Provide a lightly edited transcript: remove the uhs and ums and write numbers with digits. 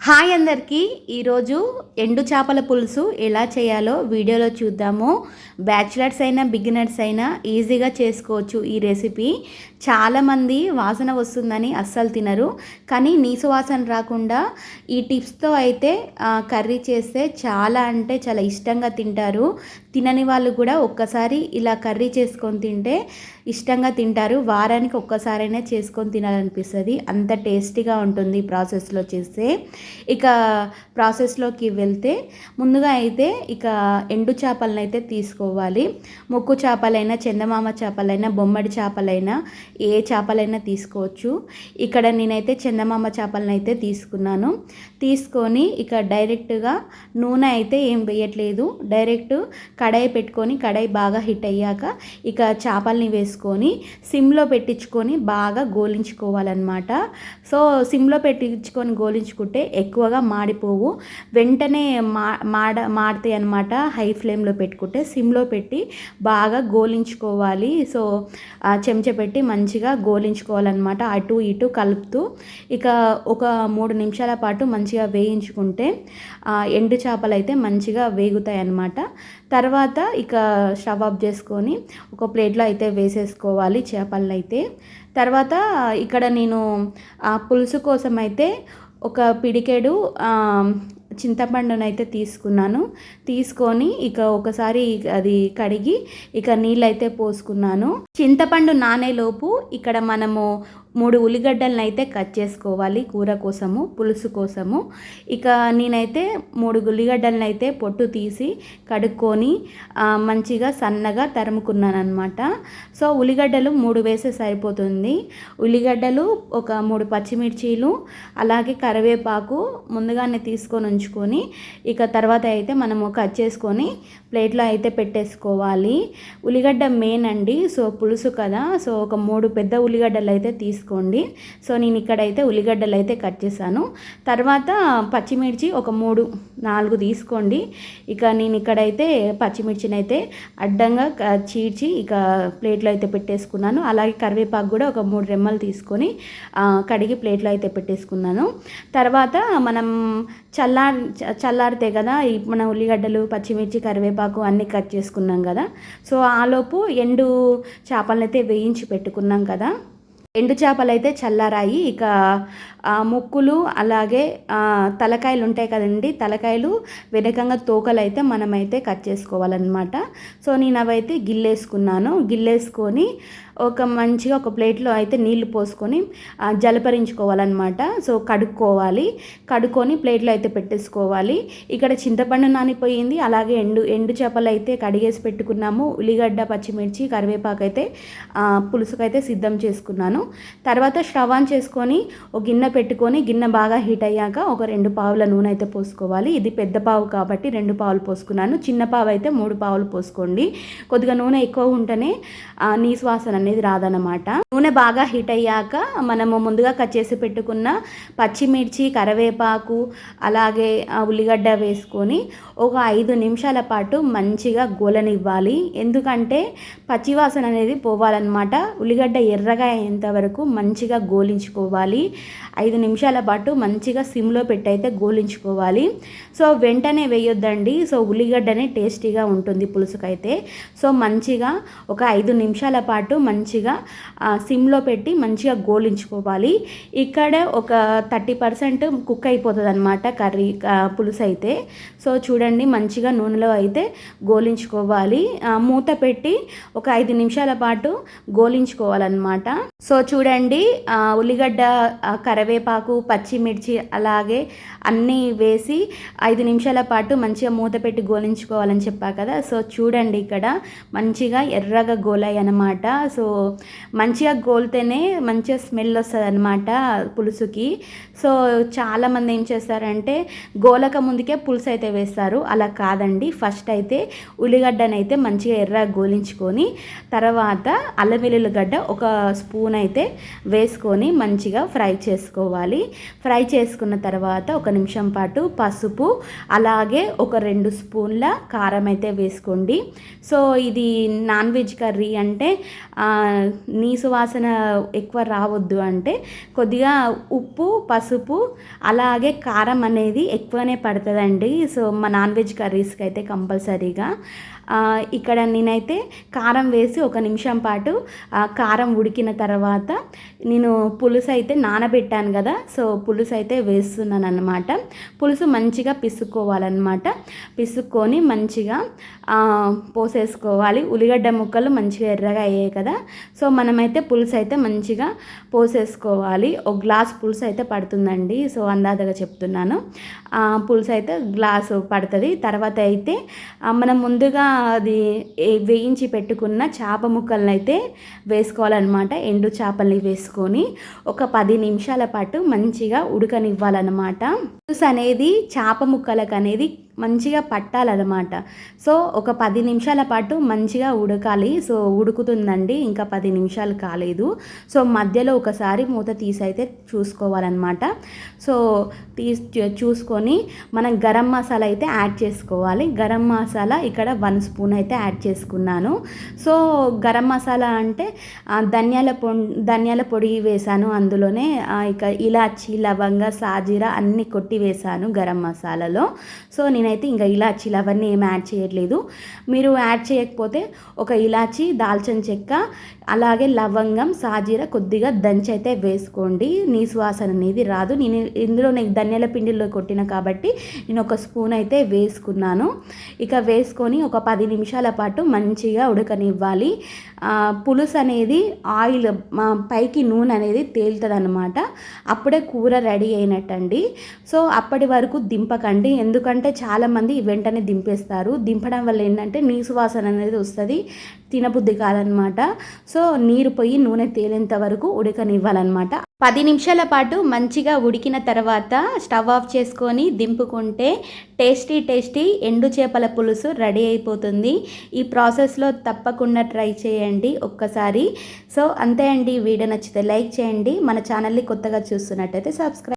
Hi అందరికీ ఈరోజు ఎండు చేపల పులుసు ఎలా చేయాలో వీడియోలో చూద్దాము. బ్యాచిలర్స్ అయినా బిగినర్స్ అయినా ఈజీగా చేసుకోవచ్చు ఈ రెసిపీ. చాలామంది వాసన వస్తుందని అస్సలు తినరు, కానీ నీసు వాసన రాకుండా ఈ టిప్స్తో అయితే కర్రీ చేస్తే చాలా అంటే చాలా ఇష్టంగా తింటారు. తినని వాళ్ళు కూడా ఒక్కసారి ఇలా కర్రీ చేసుకొని తింటే ఇష్టంగా తింటారు. వారానికి ఒక్కసారైనా చేసుకొని తినాలనిపిస్తుంది, అంత టేస్టీగా ఉంటుంది ప్రాసెస్లో చేస్తే. ఇక ప్రాసెస్లోకి వెళ్తే ముందుగా అయితే ఇక ఎండు చేపలను అయితే తీసుకోవాలి. ముక్కు చేపలైనా, చందమామ చేపలైనా, బొమ్మడి చేపలైనా, ఏ చేపలైనా తీసుకోవచ్చు. ఇక్కడ నేనైతే చందమామ చేపలను అయితే తీసుకున్నాను. తీసుకొని ఇక డైరెక్ట్గా నూనె అయితే ఏం వేయట్లేదు, డైరెక్ట్ కడాయి పెట్టుకొని కడాయి బాగా హీట్ అయ్యాక ఇక చేపల్ని వేసుకొని సిమ్లో పెట్టించుకొని బాగా గోలించుకోవాలన్నమాట. సో సిమ్లో పెట్టించుకొని గోలించుకుంటే ఎక్కువగా మాడిపోవు, వెంటనే మాడతాయి అన్నమాట. హై ఫ్లేమ్లో పెట్టుకుంటే సిమ్లో పెట్టి బాగా గోలించుకోవాలి. సో చెంచా పెట్టి మంచిగా గోలించుకోవాలన్నమాట, అటు ఇటు కలుపుతూ. ఇక ఒక 3 నిమిషాల పాటు మంచిగా వేయించుకుంటే ఎండు చేపలు అయితే మంచిగా వేగుతాయి అన్నమాట. తర్వాత ఇక స్టవ్ ఆఫ్ చేసుకొని ఒక ప్లేట్లో అయితే వేసేసుకోవాలి చేపలను అయితే. తర్వాత ఇక్కడ నేను పులుసు కోసం అయితే ఒక పిడికెడు చింతపండునైతే తీసుకున్నాను. తీసుకొని ఇక ఒకసారి అది కడిగి ఇక నీళ్ళైతే పోసుకున్నాను. చింతపండు నానేలోపు ఇక్కడ మనము 3 ఉల్లిగడ్డలను అయితే కట్ చేసుకోవాలి కూర కోసము, పులుసు కోసము. ఇక నేనైతే 3 ఉల్లిగడ్డలను అయితే పొట్టు తీసి కడుక్కొని మంచిగా సన్నగా తరుముకున్నాను అనమాట. సో ఉల్లిగడ్డలు 3 వేస్తే సరిపోతుంది. ఉల్లిగడ్డలు ఒక 3 పచ్చిమిర్చీలు, అలాగే కరివేపాకు ముందుగానే తీసుకొని ఉంచుకొని ఇక తర్వాత అయితే మనము కట్ చేసుకొని ప్లేట్లో అయితే పెట్టేసుకోవాలి. ఉల్లిగడ్డ మెయిన్ అండి, సో పులుసు కదా, సో ఒక 3 పెద్ద ఉల్లిగడ్డలు అయితే తీసుకోండి. సో నేను ఇక్కడైతే ఉల్లిగడ్డలు అయితే కట్ చేశాను. తర్వాత పచ్చిమిర్చి ఒక 3-4 తీసుకోండి. ఇక నేను ఇక్కడైతే పచ్చిమిర్చిని అయితే అడ్డంగా చీల్చి ఇక ప్లేట్లో అయితే పెట్టేసుకున్నాను. అలాగే కరివేపాకు కూడా ఒక 3 రెమ్మలు తీసుకొని కడిగి ప్లేట్లో అయితే పెట్టేసుకున్నాను. తర్వాత మనం చల్లారితే కదా మన ఉల్లిగడ్డలు, పచ్చిమిర్చి, కరివేపాకు అన్నీ కట్ చేసుకున్నాం కదా. సో ఆలోపు ఎండు చేపలను అయితే వేయించి పెట్టుకున్నాం కదా. ఎండు చేపలు అయితే చల్లారాయి. ఇక ముక్కులు అలాగే తలకాయలు ఉంటాయి కదండి, తలకాయలు వెనకంగా తోకలు అయితే మనమైతే కట్ చేసుకోవాలన్నమాట. సో నేను అవైతే గిల్లేసుకొని ఒక మంచిగా ఒక ప్లేట్లో అయితే నీళ్లు పోసుకొని జలపరించుకోవాలన్నమాట. సో కడుక్కొని ప్లేట్లో అయితే పెట్టేసుకోవాలి. ఇక్కడ చింతపండు నానిపోయింది, అలాగే ఎండు చేపలు అయితే కడిగేసి పెట్టుకున్నాము. ఉల్లిగడ్డ, పచ్చిమిర్చి, కరివేపాకు అయితే పులుసుకైతే సిద్ధం చేసుకున్నాను. తర్వాత స్టవ్ ఆన్ చేసుకొని ఒక గిన్నె పెట్టుకొని గిన్నె బాగా హీట్ అయ్యాక ఒక 2 పావుల నూనె అయితే పోసుకోవాలి. ఇది పెద్ద పావు కాబట్టి 2 పావులు పోసుకున్నాను, చిన్న పావు అయితే 3 పావులు పోసుకోండి. కొద్దిగా నూనె ఎక్కువ ఉంటేనే నీసు వాసన అనేది రాదనమాట. నూనె బాగా హీట్ అయ్యాక మనము ముందుగా కట్ చేసి పెట్టుకున్న పచ్చిమిర్చి, కరివేపాకు అలాగే ఉల్లిగడ్డ వేసుకొని ఒక 5 నిమిషాల పాటు మంచిగా గోలనివ్వాలి. ఎందుకంటే పచ్చివాసన అనేది పోవాలన్నమాట. ఉల్లిగడ్డ ఎర్రగా అయ్యేంతవరకు మంచిగా గోలించుకోవాలి. 5 నిమిషాల పాటు మంచిగా సిమ్లో పెట్టి అయితే గోలించుకోవాలి. సో వెంటనే వేయొద్దండి, సో ఉల్లిగడ్డనే టేస్టీగా ఉంటుంది పులుసుకైతే. సో మంచిగా ఒక 5 నిమిషాల పాటు మంచిగా సిమ్లో పెట్టి మంచిగా గోలించుకోవాలి. ఇక్కడ ఒక 30% కుక్ అయిపోతుంది అనమాట కర్రీ పులుసు అయితే. సో చూడండి మంచిగా నూనెలో అయితే గోలించుకోవాలి. మూత పెట్టి ఒక 5 నిమిషాల పాటు గోలించుకోవాలన్నమాట. సో చూడండి ఉల్లిగడ్డ, కరివేపాకు, పచ్చిమిర్చి అలాగే అన్నీ వేసి 5 నిమిషాల పాటు మంచిగా మూత పెట్టి గోలించుకోవాలని చెప్పా కదా. సో చూడండి ఇక్కడ మంచిగా ఎర్రగా గోలాయి అన్నమాట. సో మంచిగా గోలితేనే మంచిగా స్మెల్ వస్తుంది అనమాట పులుసుకి. సో చాలామంది ఏం చేస్తారంటే గోలక ముందుకే పులుసు అయితే వేస్తారు, అలా కాదండి. ఫస్ట్ అయితే ఉల్లిగడ్డనైతే మంచిగా ఎర్రగా గోలించుకొని తర్వాత అల్లం వెల్లుల్లిగడ్డ ఒక స్పూన్ అయితే వేసుకొని మంచిగా ఫ్రై చేసుకోవాలి. ఫ్రై చేసుకున్న తర్వాత ఒక నిమిషం పాటు పసుపు అలాగే ఒక 2 స్పూన్ల కారం అయితే వేసుకోండి. సో ఇది నాన్ వెజ్ కర్రీ అంటే నీసు వాసన ఎక్కువ రావద్దు అంటే కొద్దిగా ఉప్పు, పసుపు పసుపు అలాగే కారం అనేది ఎక్కువనే పడుతుందండి. సో మా నాన్ వెజ్ కర్రీస్కి అయితే కంపల్సరీగా ఇక్కడ నేనైతే కారం వేసి 1 నిమిషం పాటు కారం ఉడికిన తర్వాత నేను పులుసు అయితే నానబెట్టాను కదా, సో పులుసు అయితే వేస్తున్నాను అన్నమాట. పులుసు మంచిగా పిసుక్కోవాలన్నమాట. పిసుక్కొని మంచిగా పోసేసుకోవాలి. ఉల్లిగడ్డ ముక్కలు మంచిగా ఎర్రగా అయ్యాయి కదా, సో మనమైతే పులుసు అయితే మంచిగా పోసేసుకోవాలి. 1 గ్లాస్ పులుసు అయితే పడుతుందండి, సో అందాజగా చెప్తున్నాను. పులుసు అయితే గ్లాసు పడుతుంది. తర్వాత అయితే మనం ముందుగా అది వేయించి పెట్టుకున్న చేప ముక్కలను అయితే వేసుకోవాలన్నమాట. ఎండు చేపల్ని వేసుకొని ఒక 10 నిమిషాల పాటు మంచిగా ఉడకనివ్వాలన్నమాట. పులుసు అనేది చేప ముక్కలకు అనేది మంచిగా పట్టాలన్నమాట. సో ఒక 10 నిమిషాల పాటు మంచిగా ఉడకాలి. సో ఉడుకుతుందండి, ఇంకా 10 నిమిషాలు కాలేదు. సో మధ్యలో ఒకసారి మూత తీసైతే చూసుకోవాలన్నమాట. సో చూసుకొని మనం గరం మసాలా అయితే యాడ్ చేసుకోవాలి. గరం మసాలా ఇక్కడ 1 స్పూన్ అయితే యాడ్ చేసుకున్నాను. సో గరం మసాలా అంటే ధనియాల పొడి వేసాను అందులోనే. ఇక ఇలాచి, లవంగ, సాజీరా అన్నీ కొట్టి వేసాను గరం మసాలాలో. సో నేనైతే ఇంకా ఇలాచీలు అవన్నీ ఏమి యాడ్ చేయట్లేదు. మీరు యాడ్ చేయకపోతే ఒక ఇలాచి, దాల్చిన చెక్క, అలాగే లవంగం, సాజీరా కొద్దిగా దంచి అయితే వేసుకోండి. నీసు వాసన అనేది రాదు. నేను ఇందులో ధనియాల పిండిలో కొట్టిన కాబట్టి నేను 1 స్పూన్ అయితే వేసుకున్నాను. ఇక వేసుకొని ఒక 10 నిమిషాల పాటు మంచిగా ఉడకనివ్వాలి. పులుసు అనేది ఆయిల్ పైకి నూనె అనేది తేలుతుంది అన్నమాట. అప్పుడే కూర రెడీ అయినట్టండి. సో అప్పటి వరకు దింపకండి, ఎందుకంటే చాలామంది వెంటనే దింపేస్తారు. దింపడం వల్ల ఏంటంటే నీసు వాసన అనేది వస్తుంది, తినబుద్ధి కాదనమాట. సో నీరు పోయి నూనె తేలేంత వరకు ఉడకనివ్వాలన్నమాట. 10 నిమిషాల పాటు మంచిగా ఉడికిన తర్వాత స్టవ్ ఆఫ్ చేసుకొని దింపుకుంటే టేస్టీ ఎండు చేపల పులుసు రెడీ అయిపోతుంది. ఈ ప్రాసెస్లో తప్పకుండా ట్రై చేయండి ఒక్కసారి. సో అంతే అండి. వీడియో నచ్చితే లైక్ చేయండి. మన ఛానల్ని కొత్తగా చూస్తున్నట్టయితే సబ్స్క్రైబ్